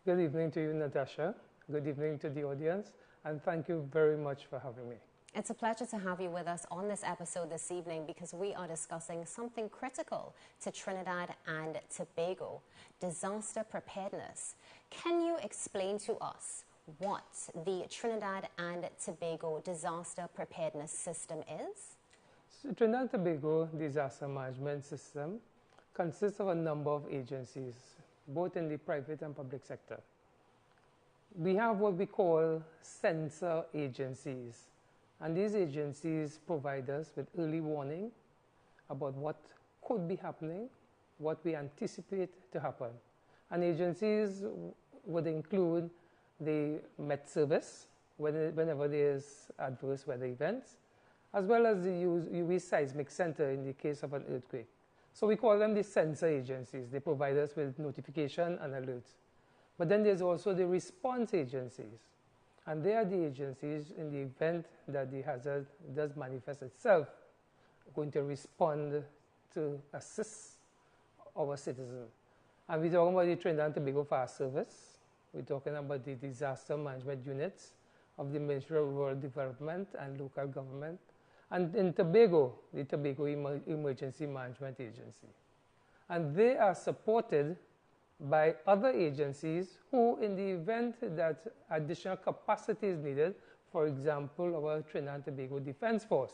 Good evening to you, Natasha. Good evening to the audience, and thank you very much for having me. It's a pleasure to have you with us on this episode this evening because we are discussing something critical to Trinidad and Tobago, disaster preparedness. Can you explain to us what the Trinidad and Tobago disaster preparedness system is? So, Trinidad and Tobago disaster management system consists of a number of agencies, both in the private and public sector. We have what we call sensor agencies. And these agencies provide us with early warning about what could be happening, what we anticipate to happen. And agencies would include the Met Service, whenever there's adverse weather events, as well as the UV Seismic Center in the case of an earthquake. So we call them the sensor agencies. They provide us with notification and alerts. But then there's also the response agencies. And they are the agencies, in the event that the hazard does manifest itself, going to respond to assist our citizens. And we're talking about the Trinidad and Tobago Fire Service. We're talking about the disaster management units of the Ministry of Rural Development and Local Government. And in Tobago, the Tobago Emergency Management Agency. And they are supported by other agencies who, in the event that additional capacity is needed, for example, our Trinidad and Tobago Defense Force,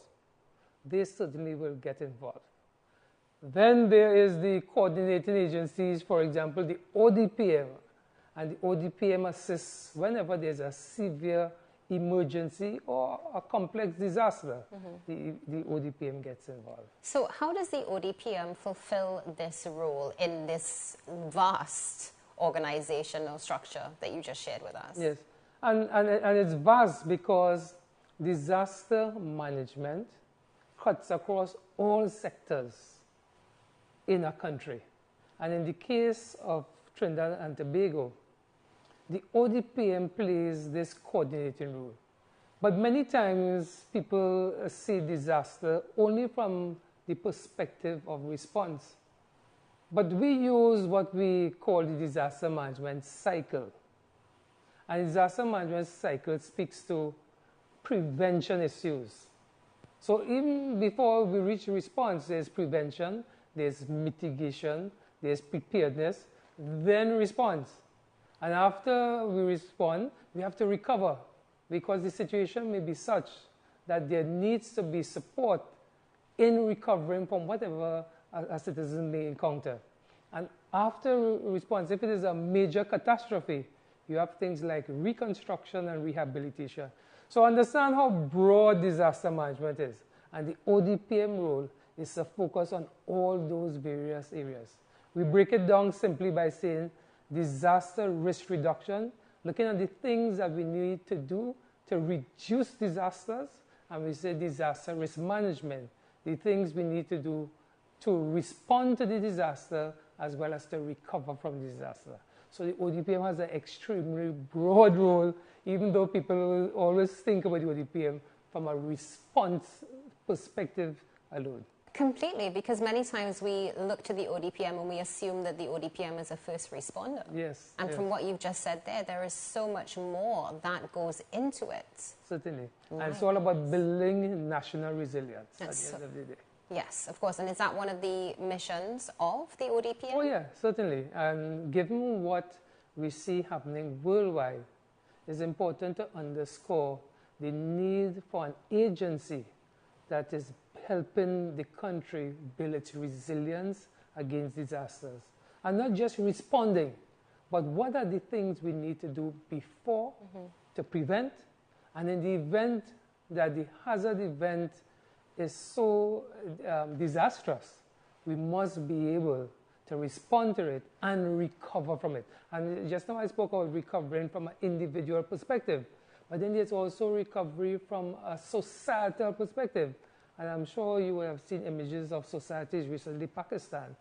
they certainly will get involved. Then there is the coordinating agencies, for example, the ODPM, and the ODPM assists whenever there's a severe emergency or a complex disaster, the ODPM gets involved. So how does the ODPM fulfill this role in this vast organizational structure that you just shared with us? Yes, and it's vast because disaster management cuts across all sectors in a country. And in the case of Trinidad and Tobago, the ODPM plays this coordinating role. But many times people see disaster only from the perspective of response. But we use what we call the disaster management cycle. And disaster management cycle speaks to prevention issues. So even before we reach response, there's prevention, there's mitigation, there's preparedness, then response. And after we respond, we have to recover because the situation may be such that there needs to be support in recovering from whatever a citizen may encounter. And after response, if it is a major catastrophe, you have things like reconstruction and rehabilitation. So understand how broad disaster management is. And the ODPM role is to focus on all those various areas. We break it down simply by saying disaster risk reduction, looking at the things that we need to do to reduce disasters, and we say disaster risk management, the things we need to do to respond to the disaster as well as to recover from the disaster. So the ODPM has an extremely broad role, even though people will always think about the ODPM from a response perspective alone. Completely, because many times we look to the ODPM and we assume that the ODPM is a first responder. Yes. And from what you've just said there is so much more that goes into it. Certainly. Right. And it's all about building national resilience at the end of the day. Yes, of course. And is that one of the missions of the ODPM? Oh, yeah, certainly. And given what we see happening worldwide, it's important to underscore the need for an agency that is helping the country build its resilience against disasters. And not just responding, but what are the things we need to do before to prevent, and in the event that the hazard event is so disastrous, we must be able to respond to it and recover from it. And just now I spoke about recovering from an individual perspective, but then there's also recovery from a societal perspective. And I'm sure you will have seen images of societies recently. Pakistan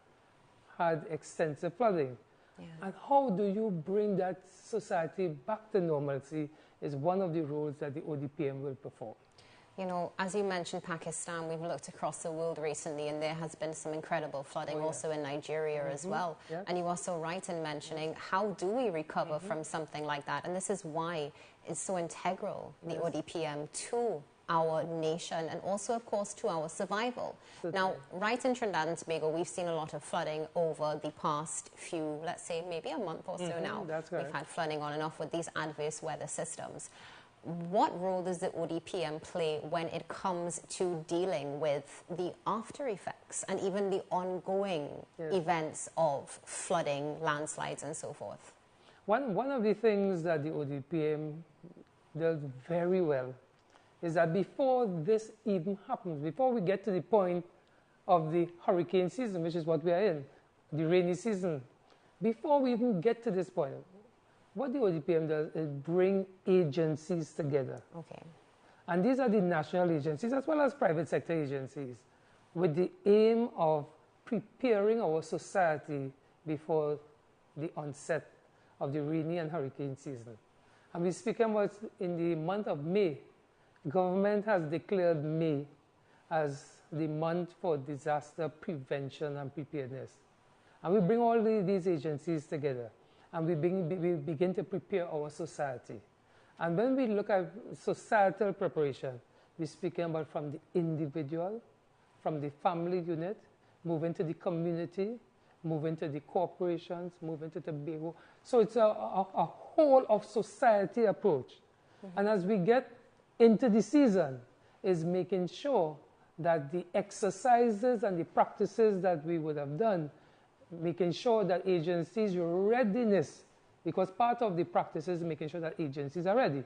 had extensive flooding. Yeah. And how do you bring that society back to normalcy is one of the roles that the ODPM will perform. You know, as you mentioned Pakistan, we've looked across the world recently and there has been some incredible flooding also in Nigeria as well. Yes. And you are so right in mentioning how do we recover from something like that? And this is why it's so integral, the ODPM, to our nation and also, of course, to our survival. Now, right in Trinidad and Tobago, we've seen a lot of flooding over the past few, let's say, maybe a month or so now. That's right. We've had flooding on and off with these adverse weather systems. What role does the ODPM play when it comes to dealing with the after effects and even the ongoing events of flooding, landslides, and so forth? One of the things that the ODPM does very well is that before this even happens, before we get to the point of the hurricane season, which is what we are in, the rainy season, before we even get to this point, what the ODPM does is bring agencies together. Okay. And these are the national agencies as well as private sector agencies with the aim of preparing our society before the onset of the rainy and hurricane season. And we're speaking about in the month of May. Government has declared May as the month for disaster prevention and preparedness. And we bring all these agencies together and we begin to prepare our society. And when we look at societal preparation, we're speaking about from the individual, from the family unit, moving to the community, moving to the corporations, moving to the Tobago. So it's a whole of society approach. And as we get into the season, is making sure that the exercises and the practices that we would have done, making sure that agencies' readiness, because part of the practice is making sure that agencies are ready,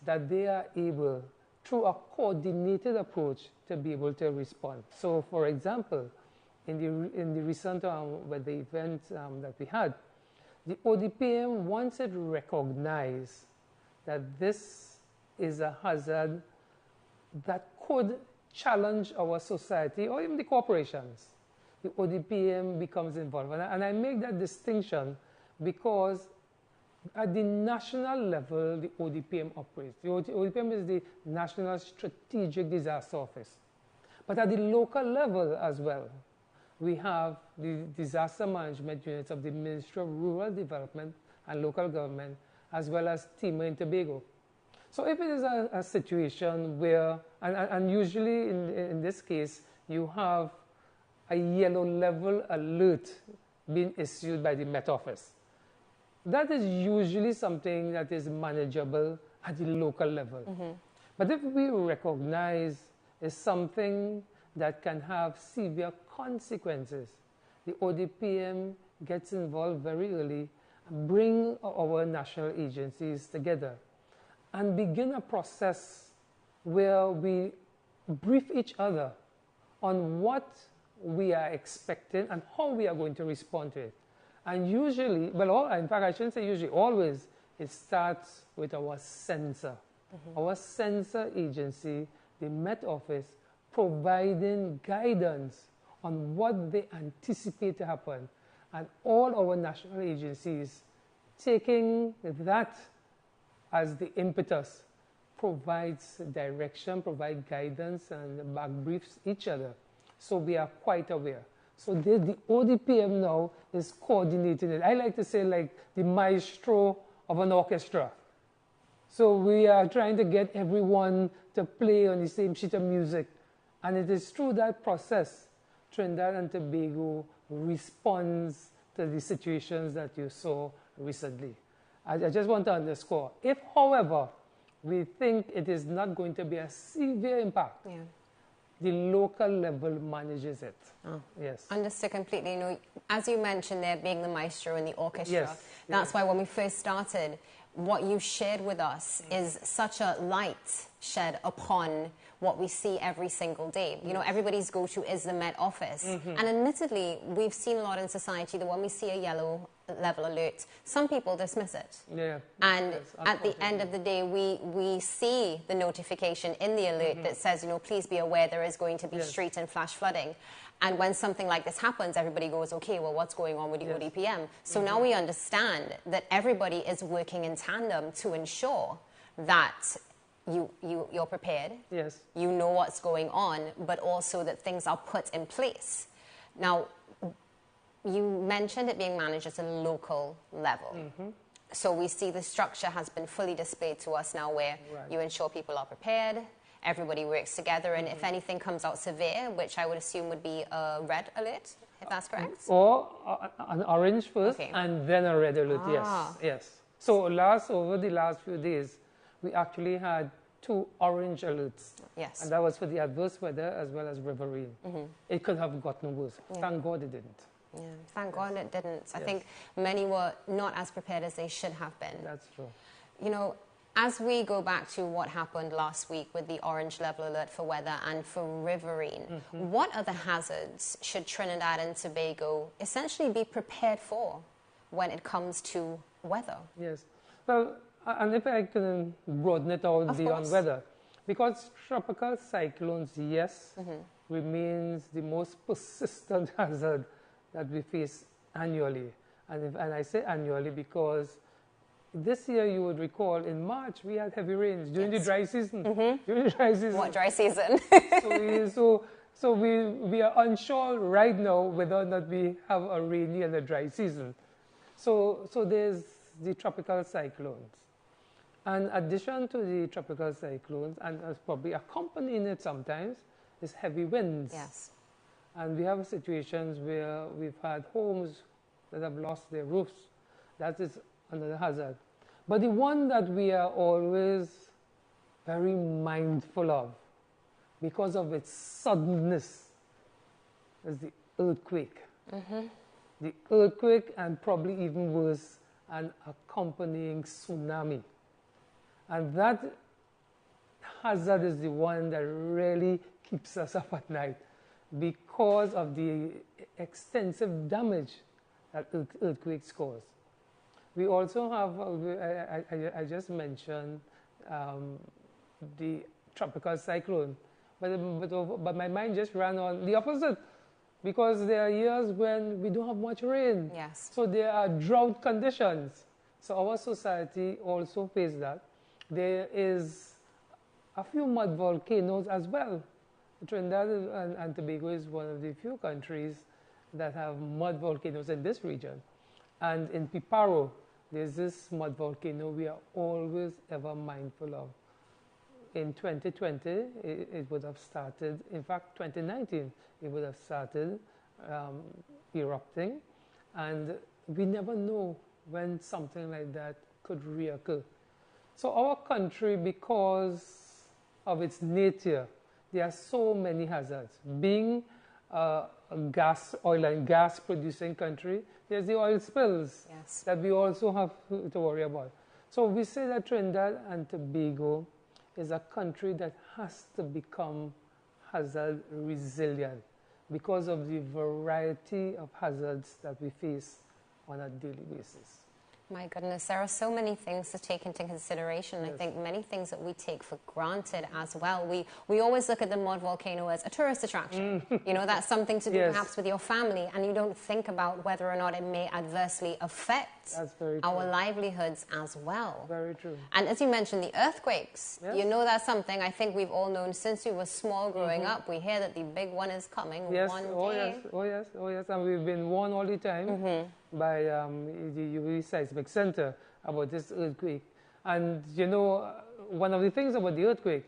that they are able, through a coordinated approach, to be able to respond. So, for example, in the recent weather event that we had, the ODPM, once it recognized that this is a hazard that could challenge our society or even the corporations, the ODPM becomes involved. And I make that distinction because at the national level, the ODPM operates. The ODPM is the National Strategic Disaster Office. But at the local level as well, we have the disaster management units of the Ministry of Rural Development and Local Government, as well as Timor and Tobago. So if it is a situation where, and usually in this case, you have a yellow level alert being issued by the Met Office. That is usually something that is manageable at the local level. But if we recognize it's something that can have severe consequences, the ODPM gets involved very early and bring our national agencies together and begin a process where we brief each other on what we are expecting and how we are going to respond to it. And usually, well, in fact, I shouldn't say usually, always, it starts with our censor. Our censor agency, the Met Office, providing guidance on what they anticipate to happen. And all our national agencies taking that as the impetus provides direction, provide guidance, and back briefs each other. So we are quite aware. So the ODPM now is coordinating it. I like to say like the maestro of an orchestra. So we are trying to get everyone to play on the same sheet of music. And it is through that process Trinidad and Tobago responds to the situations that you saw recently. I just want to underscore, if, however, we think it is not going to be a severe impact, the local level manages it. Yes. Understood completely. You know, as you mentioned there, being the maestro in the orchestra, that's why when we first started, what you shared with us is such a light shed upon what we see every single day. You know, everybody's go-to is the Met Office. And admittedly, we've seen a lot in society that when we see a yellow level alert, some people dismiss it. And at the end of the day, we see the notification in the alert that says, you know, please be aware there is going to be street and flash flooding. And when something like this happens, everybody goes, okay, well, what's going on with the ODPM? So now we understand that everybody is working in tandem to ensure that you're prepared. Yes. You know what's going on, but also that things are put in place. Now, you mentioned it being managed at a local level. So we see the structure has been fully displayed to us now, where you ensure people are prepared, everybody works together, and if anything comes out severe, which I would assume would be a red alert, if that's correct? Or an orange first, and then a red alert, yes. So over the last few days, we actually had 2 orange alerts. Yes. And that was for the adverse weather as well as riverine. It could have gotten worse. Thank God it didn't. Yeah, thank God it didn't. I think many were not as prepared as they should have been. That's true. You know, as we go back to what happened last week with the orange level alert for weather and for riverine, what other hazards should Trinidad and Tobago essentially be prepared for when it comes to weather? Yes. Well, and if I can broaden it out beyond weather, because tropical cyclones, remains the most persistent hazard that we face annually. And I say annually because this year, you would recall, in March, we had heavy rains during the dry season. During the dry season. What dry season? so we are unsure right now whether or not we have a rainy and a dry season. So there's the tropical cyclones. And in addition to the tropical cyclones, and probably accompanying it sometimes, is heavy winds. Yes. And we have situations where we've had homes that have lost their roofs. That is another hazard. But the one that we are always very mindful of, because of its suddenness, is the earthquake. The earthquake, and probably even worse, an accompanying tsunami. And that hazard is the one that really keeps us up at night, because of the extensive damage that earthquakes cause. We also have, I just mentioned the tropical cyclone, but my mind just ran on the opposite, because there are years when we don't have much rain. Yes. So there are drought conditions. So our society also faces that. There is a few mud volcanoes as well. Trinidad and Tobago is one of the few countries that have mud volcanoes in this region. And in Piparo, there's this mud volcano we are always ever mindful of. In 2020, it would have started, in fact, 2019, it would have started erupting. And we never know when something like that could reoccur. So our country, because of its nature, there are so many hazards. Being a oil and gas producing country, there's the oil spills that we also have to worry about. So we say that Trinidad and Tobago is a country that has to become hazard resilient because of the variety of hazards that we face on a daily basis. My goodness, there are so many things to take into consideration. I think many things that we take for granted as well. We always look at the mud volcano as a tourist attraction. You know, that's something to do perhaps with your family, and you don't think about whether or not it may adversely affect our livelihoods as well. Very true. And as you mentioned, the earthquakes, you know, that's something I think we've all known since we were small growing up. We hear that the big one is coming one day. Oh yes, and we've been warned all the time by the UV Seismic Center about this earthquake. And you know, one of the things about the earthquake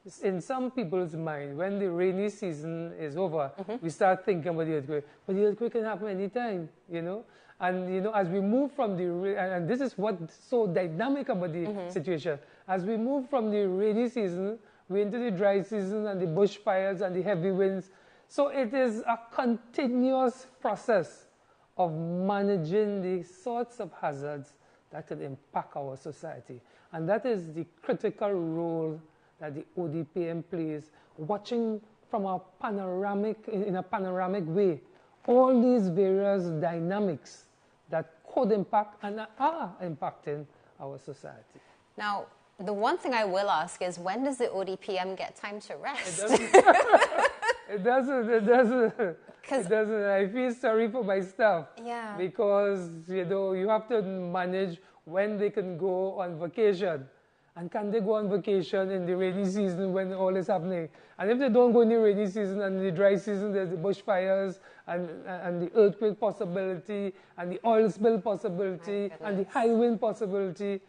is, in some people's mind, when the rainy season is over, we start thinking about the earthquake. But the earthquake can happen anytime, you know. And you know, as we move from and this is what's so dynamic about the situation. As we move from the rainy season, we're into the dry season and the bushfires and the heavy winds. So it is a continuous process of managing the sorts of hazards that could impact our society. And that is the critical role that the ODPM plays, watching from in a panoramic way, all these various dynamics that could impact and are impacting our society. Now, the one thing I will ask is, when does the ODPM get time to rest? It doesn't. I feel sorry for my staff. Yeah. Because, you know, you have to manage when they can go on vacation. And can they go on vacation in the rainy season when all is happening? And if they don't go in the rainy season and the dry season, there's the bushfires and the earthquake possibility and the oil spill possibility and the high wind possibility.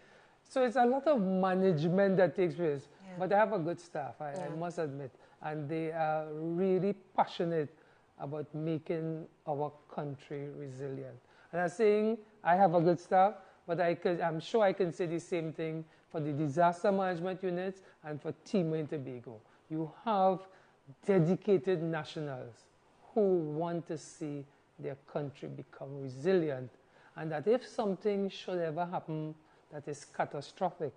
So it's a lot of management that takes place. Yeah. But I have a good staff, I must admit. And they are really passionate about making our country resilient. And I'm saying I have a good staff, but I'm sure I can say the same thing for the disaster management units and for Timor and Tobago. You have dedicated nationals who want to see their country become resilient, and that if something should ever happen that is catastrophic,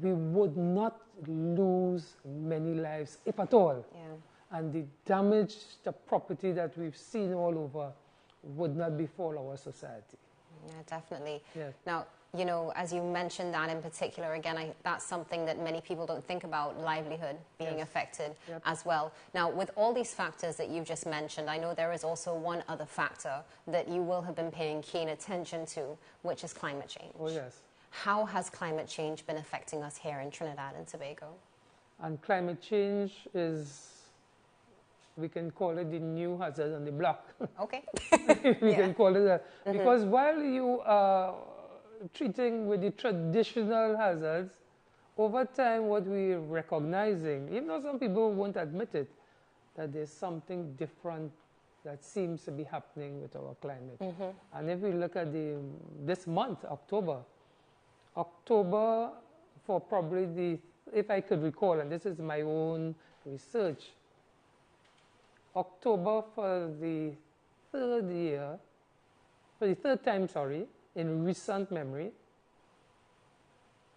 we would not lose many lives, if at all. Yeah. And the damage to property that we've seen all over would not befall our society. Yeah, definitely. Yes. Now, you know, as you mentioned that in particular, again, that's something that many people don't think about, livelihood being affected as well. Now, with all these factors that you've just mentioned, I know there is also one other factor that you will have been paying keen attention to, which is climate change. Oh, yes. How has climate change been affecting us here in Trinidad and Tobago? And climate change is, we can call it the new hazard on the block. Okay. We can call it that. Because while you are treating with the traditional hazards, over time what we're recognizing, even though some people won't admit it, that there's something different that seems to be happening with our climate. And if we look at this month, October for probably if I could recall, and this is my own research, October for the third time, in recent memory,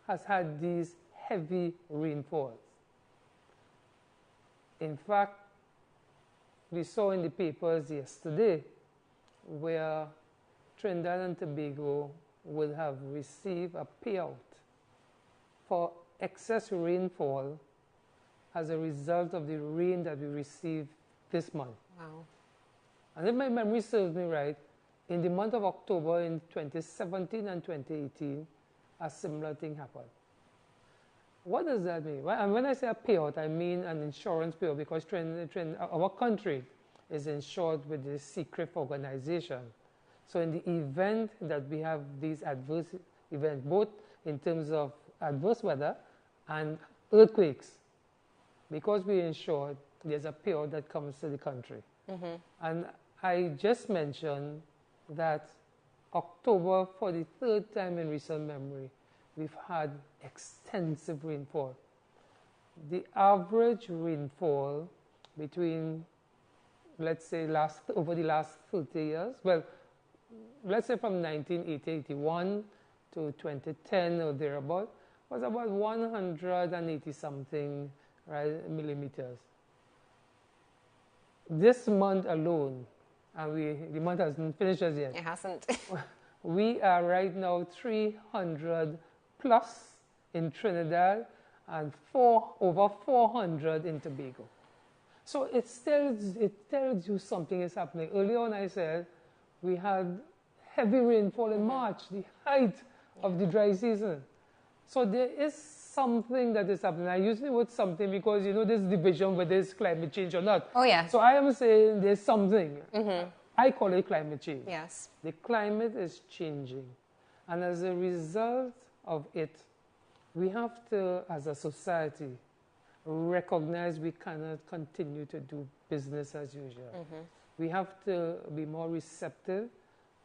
has had these heavy rainfalls. In fact, we saw in the papers yesterday where Trinidad and Tobago would have received a payout for excess rainfall as a result of the rain that we received this month. Wow. And if my memory serves me right, in the month of October in 2017 and 2018, a similar thing happened. What does that mean? Well, and when I say a payout, I mean an insurance payout, because our country is insured with the secret organization. So in the event that we have these adverse events, both in terms of adverse weather and earthquakes, because we're insured, there's a payout that comes to the country. And I just mentioned that October, for the third time in recent memory, we've had extensive rainfall. The average rainfall between, let's say, over the last 30 years, well, let's say from 1981 to 2010 or thereabout, was about 180 something millimeters. This month alone, and the month hasn't finished as yet. It hasn't. We are right now 300 plus in Trinidad and over 400 in Tobago. So it tells you something is happening. Earlier on I said we had heavy rainfall in March, the height of the dry season. So there is something that is happening. I use the word something because, you know, there's division whether it's climate change or not. Oh, yeah. So I am saying there's something. I call it climate change. Yes. The climate is changing. And as a result of it, we have to, as a society, recognize we cannot continue to do business as usual. We have to be more receptive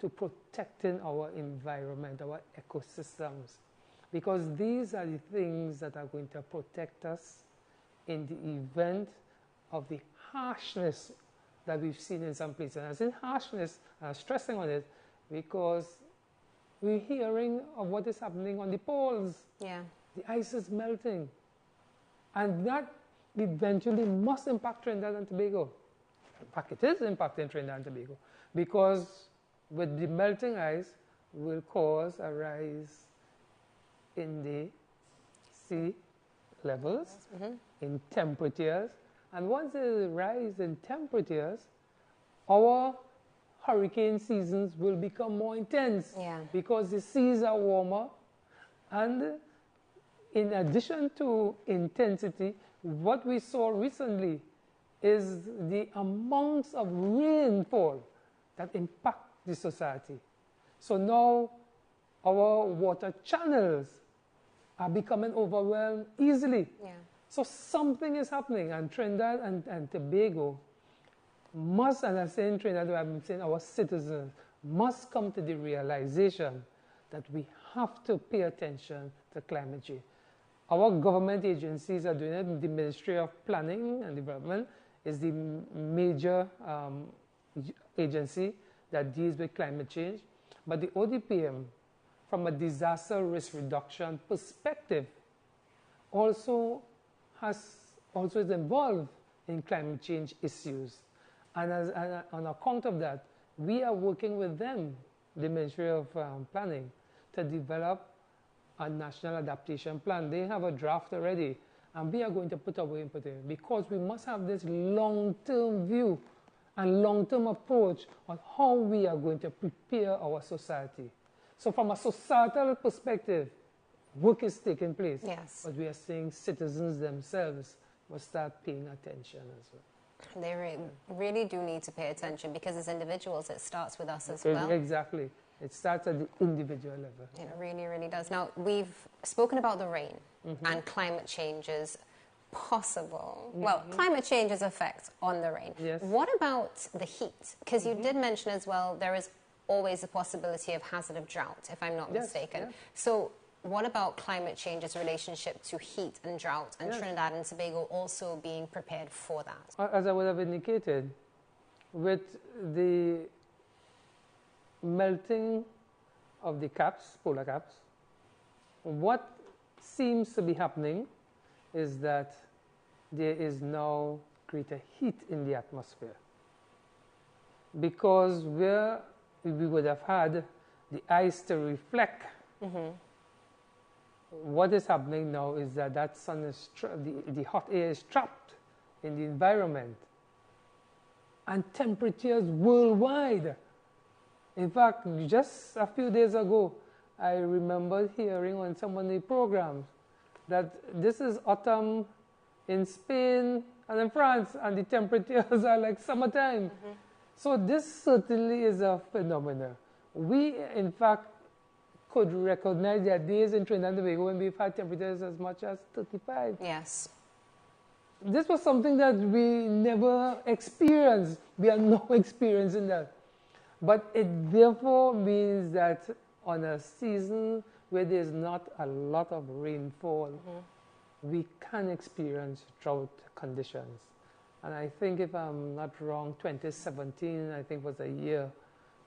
to protecting our environment, our ecosystems, because these are the things that are going to protect us in the event of the harshness that we've seen in some places. And I say harshness, I'm stressing on it, because we're hearing of what is happening on the poles. Yeah. The ice is melting. And that eventually must impact Trinidad and Tobago. In fact, it is impacting Trinidad and Tobago, because with the melting ice will cause a rise in the sea levels, in temperatures. And once there is a rise in temperatures, our hurricane seasons will become more intense, because the seas are warmer and in addition to intensity, what we saw recently is the amounts of rainfall that impact the society. So now our water channels are becoming overwhelmed easily. Yeah. So something is happening, and Trinidad and Tobago must, and I'm saying Trinidad, I'm saying our citizens must come to the realization that we have to pay attention to climate change. Our government agencies are doing it. The Ministry of Planning and Development is the major agency that deals with climate change. But the ODPM, from a disaster risk reduction perspective, also is involved in climate change issues. And on account of that, we are working with them, the Ministry of Planning, to develop a national adaptation plan. They have a draft already, and we are going to put our input in, because we must have this long-term view and long-term approach on how we are going to prepare our society. So from a societal perspective, work is taking place. Yes. But we are seeing citizens themselves must start paying attention as well. They really do need to pay attention, because as individuals, it starts with us as well. Exactly. It starts at the individual level. It really, really does. Now, we've spoken about the rain and climate change's possible, well, climate change's effect on the rain. Yes. What about the heat? Because you did mention as well, there is always the possibility of hazard of drought, if I'm not mistaken. Yes. So what about climate change's relationship to heat and drought, and Trinidad and Tobago also being prepared for that? As I would have indicated, with the melting of the caps, polar caps, what seems to be happening is that there is now greater heat in the atmosphere. Because where we would have had the ice to reflect, what is happening now is that sun is the hot air is trapped in the environment, and temperatures worldwide. In fact, just a few days ago, I remember hearing on some of the programs that this is autumn in Spain and in France, and the temperatures are like summertime. So this certainly is a phenomenon. We, in fact, could recognize there are days in Trinidad and Tobago when we've had temperatures as much as 35. Yes. This was something that we never experienced. We are now experiencing that. But it therefore means that on a season where there's not a lot of rainfall, we can experience drought conditions. And I think, if I'm not wrong, 2017, I think, was a year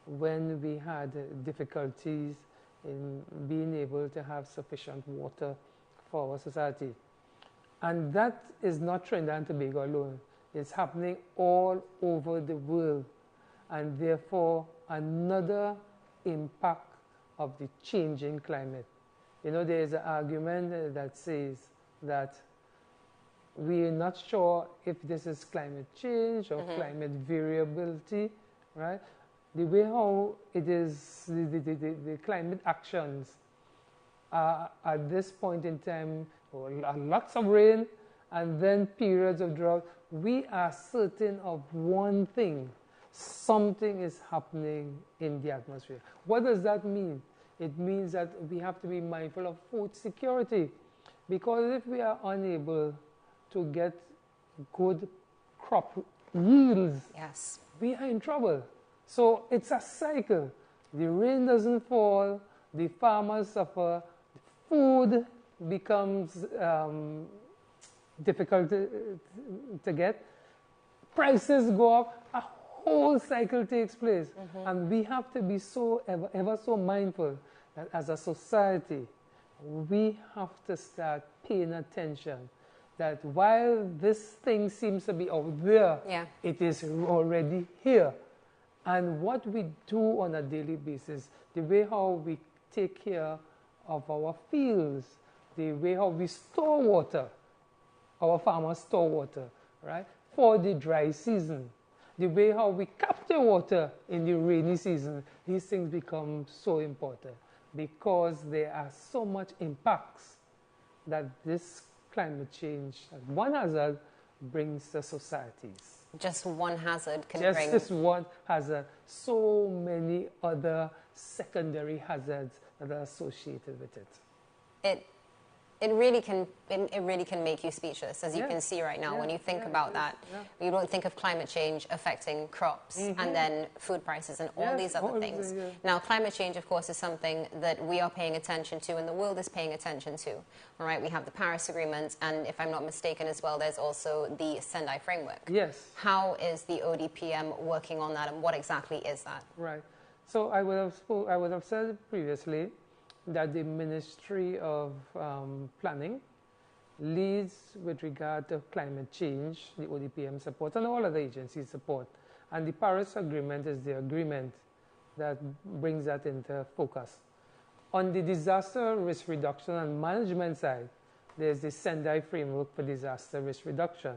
when we had difficulties in being able to have sufficient water for our society. And that is not Trinidad and Tobago alone. It's happening all over the world. And therefore, another impact of the changing climate. You know, there is an argument that says that we are not sure if this is climate change or climate variability, right? The way how it is, the climate actions are at this point in time, lots of rain and then periods of drought. We are certain of one thing: something is happening in the atmosphere. What does that mean? It means that we have to be mindful of food security, because if we are unable to get good crop yields, Yes. we are in trouble. So it's a cycle. The rain doesn't fall, the farmers suffer, food becomes difficult to get, prices go up, a whole cycle takes place. And we have to be so ever so mindful that as a society, we have to start paying attention that while this thing seems to be out there, it is already here. And what we do on a daily basis, the way how we take care of our fields, the way how we store water, our farmers store water, right, for the dry season, the way how we capture water in the rainy season, these things become so important, because there are so much impacts that this climate change, one hazard, brings to societies. Just one hazard can Just bring... this one hazard. So many other secondary hazards that are associated with it. It really can make you speechless, as you can see right now. When you think about that, you don't think of climate change affecting crops and then food prices and all these other things. Now, climate change, of course, is something that we are paying attention to and the world is paying attention to. All right, we have the Paris Agreement, and if I'm not mistaken as well, there's also the Sendai framework. Yes. How is the ODPM working on that, and what exactly is that? Right. So I would have said previously that the Ministry of Planning leads with regard to climate change, the ODPM support, and all other agencies support. And the Paris Agreement is the agreement that brings that into focus. On the disaster risk reduction and management side, there's the Sendai framework for disaster risk reduction.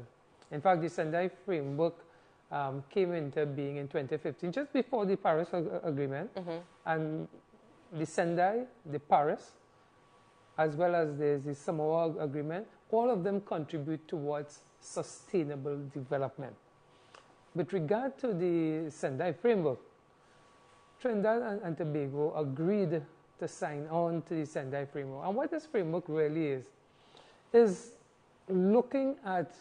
In fact, the Sendai framework came into being in 2015, just before the Paris Agreement. And the Sendai, the Paris, as well as the Samoa Agreement, all of them contribute towards sustainable development. With regard to the Sendai framework, Trinidad and Tobago agreed to sign on to the Sendai framework. And what this framework really is looking at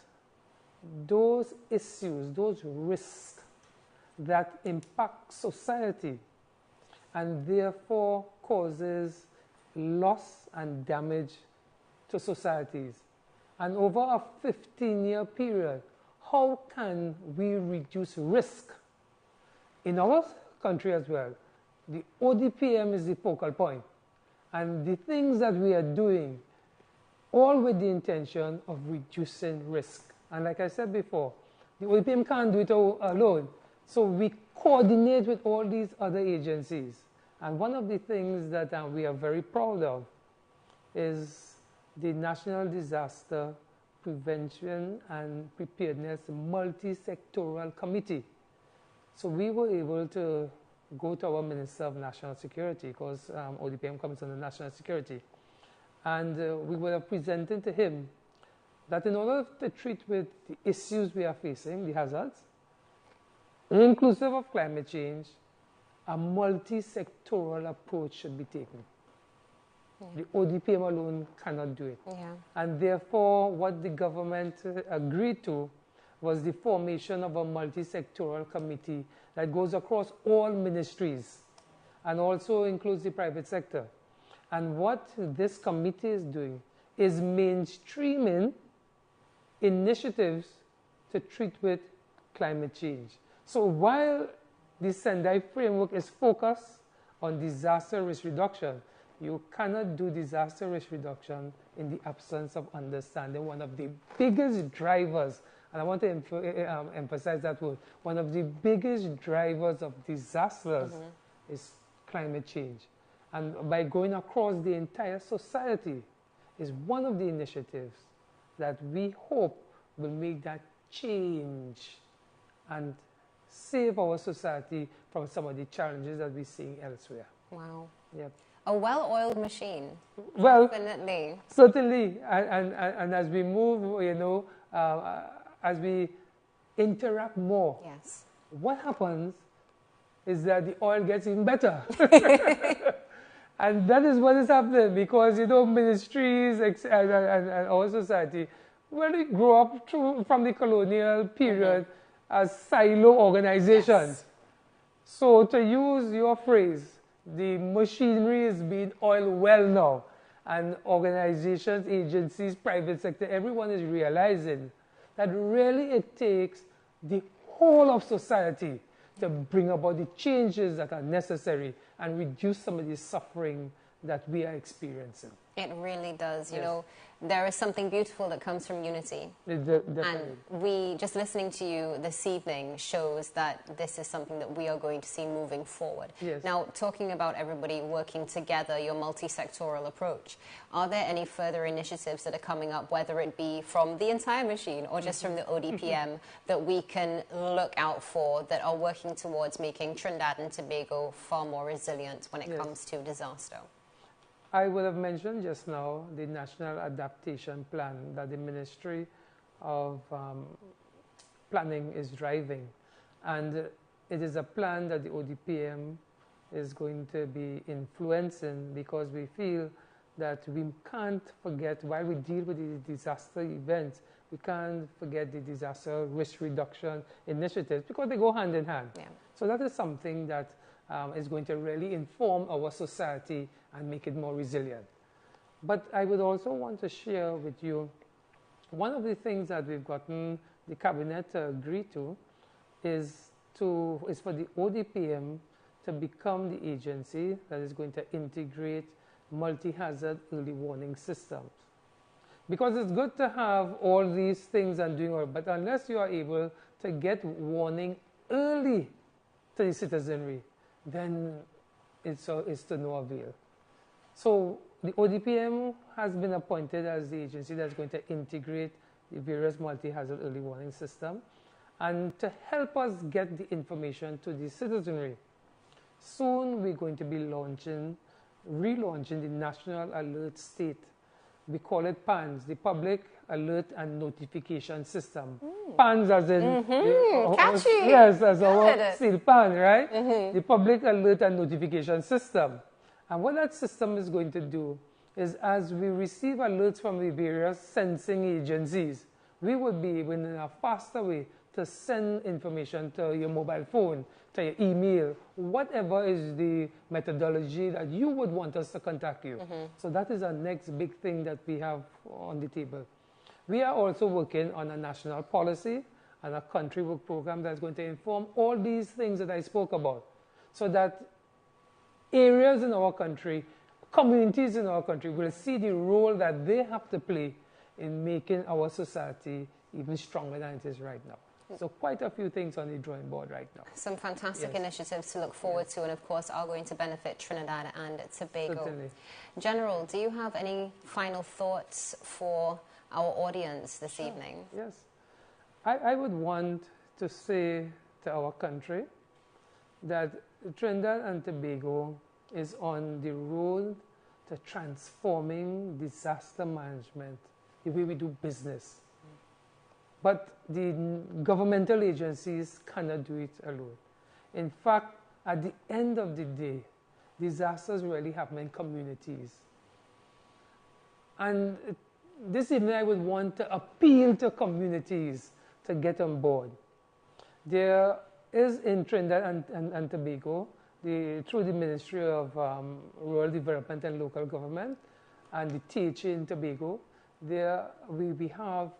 those issues, those risks that impact society and therefore causes loss and damage to societies. And over a 15-year period, how can we reduce risk in our country as well? The ODPM is the focal point. And the things that we are doing, all with the intention of reducing risk. And like I said before, the ODPM can't do it alone. So we coordinate with all these other agencies. And one of the things that we are very proud of is the National Disaster Prevention and Preparedness Multi-Sectoral Committee. So we were able to go to our Minister of National Security, because ODPM comes under national security. And we were presenting to him that in order to treat with the issues we are facing, the hazards, inclusive of climate change, a multi-sectoral approach should be taken. The ODPM alone cannot do it. And therefore, what the government agreed to was the formation of a multi-sectoral committee that goes across all ministries and also includes the private sector. And what this committee is doing is mainstreaming initiatives to treat with climate change. So while the Sendai framework is focused on disaster risk reduction, you cannot do disaster risk reduction in the absence of understanding one of the biggest drivers, and I want to emphasize that word, one of the biggest drivers of disasters is climate change. And by going across the entire society is one of the initiatives that we hope will make that change and save our society from some of the challenges that we're seeing elsewhere. Wow. Yep. A well-oiled machine. Well, definitely. Certainly. And as we move, as we interact more, what happens is that the oil gets even better. And that is what is happening, because, ministries and our society, we grow up from the colonial period as silo organizations. So to use your phrase, the machinery is being oiled well now. And organizations, agencies, private sector, everyone is realizing that really it takes the whole of society to bring about the changes that are necessary and reduce some of the suffering that we are experiencing. It really does. You know, there is something beautiful that comes from unity. Definitely. And just listening to you this evening shows that this is something that we are going to see moving forward. Now, talking about everybody working together, your multi-sectoral approach, are there any further initiatives that are coming up, whether it be from the entire machine or just from the ODPM, that we can look out for, that are working towards making Trinidad and Tobago far more resilient when it comes to disaster? I would have mentioned just now the National Adaptation Plan that the Ministry of Planning is driving. And it is a plan that the ODPM is going to be influencing, because we feel that we can't forget, while we deal with the disaster events, we can't forget the disaster risk reduction initiatives, because they go hand in hand. Yeah. So that is something that is going to really inform our society and make it more resilient. But I would also want to share with you one of the things that we've gotten the cabinet to agree to is for the ODPM to become the agency that is going to integrate multi-hazard early warning systems. Because it's good to have all these things and doing all, but unless you are able to get warning early to the citizenry, then it's to no avail. So the ODPM has been appointed as the agency that's going to integrate the various multi-hazard early warning system and to help us get the information to the citizenry. Soon we're going to be relaunching the National Alert State. We call it PANS, the Public Alert and Notification System. PANS as in... Catchy! Yes, as our seal pan, right? The Public Alert and Notification System. And what that system is going to do is, as we receive alerts from the various sensing agencies, we would be able in a faster way to send information to your mobile phone, to your email, whatever is the methodology that you would want us to contact you. So that is our next big thing that we have on the table. We are also working on a national policy and a country work program that's going to inform all these things that I spoke about, so that areas in our country, communities in our country will see the role that they have to play in making our society even stronger than it is right now. So quite a few things on the drawing board right now. Some fantastic initiatives to look forward to, and of course are going to benefit Trinidad and Tobago. Certainly. General, do you have any final thoughts for our audience this evening? Yes. I would want to say to our country that Trinidad and Tobago is on the road to transforming disaster management, the way we do business. But the governmental agencies cannot do it alone. In fact, at the end of the day, disasters really happen in communities. And this evening I would want to appeal to communities to get on board. There is in Trinidad and Tobago, through the Ministry of Rural Development and Local Government and the THA in Tobago, we have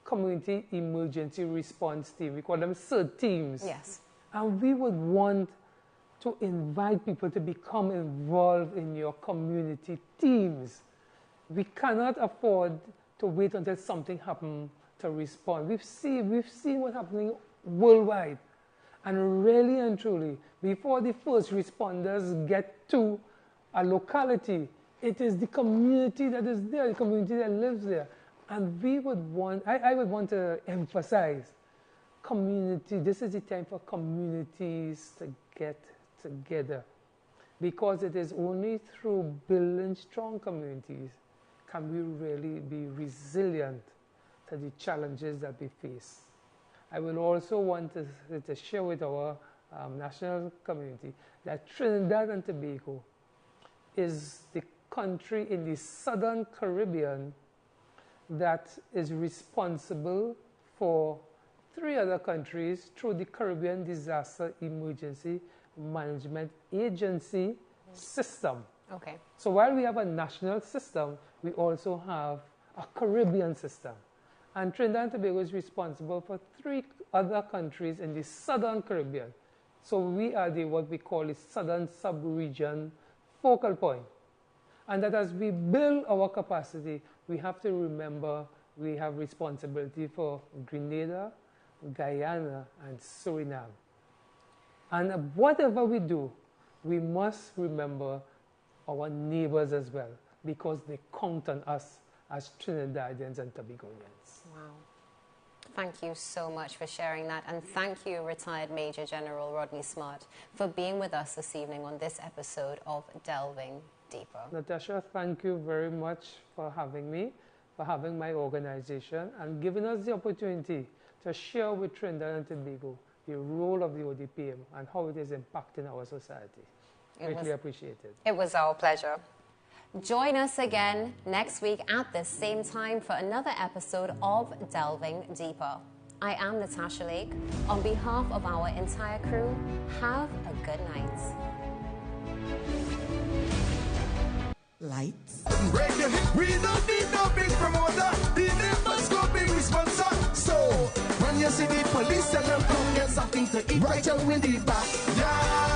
Community Emergency Response Team. We call them CERT teams. Yes. And we would want to invite people to become involved in your community teams. We cannot afford to wait until something happens to respond. We've seen what's happening worldwide. And really and truly, before the first responders get to a locality, it is the community that is there, the community that lives there. And we would want, I would want to emphasize community. This is the time for communities to get together, because it is only through building strong communities can we really be resilient to the challenges that we face. I will also want to share with our national community that Trinidad and Tobago is the country in the Southern Caribbean that is responsible for 3 other countries through the Caribbean Disaster Emergency Management Agency system. Okay. So while we have a national system, we also have a Caribbean system. And Trinidad and Tobago is responsible for 3 other countries in the Southern Caribbean. So we are what we call the Southern Sub-Region focal point. And that as we build our capacity, we have to remember we have responsibility for Grenada, Guyana, and Suriname. And whatever we do, we must remember our neighbors as well, because they count on us as Trinidadians and Tobagonians. Wow. Thank you so much for sharing that. And thank you, Retired Major General Rodney Smart, for being with us this evening on this episode of Delving deeper. Natasha, thank you very much for having me, for having my organization, and giving us the opportunity to share with Trinidad and Tobago the role of the ODPM and how it is impacting our society. Greatly appreciated. It was our pleasure. Join us again next week at this same time for another episode of Delving Deeper. I am Natasha Lake. On behalf of our entire crew, have a good night. Lights. We don't need no big promoter. The neighbors go big sponsor. So when you see the police, tell them come get something to eat right out in the back. Yeah.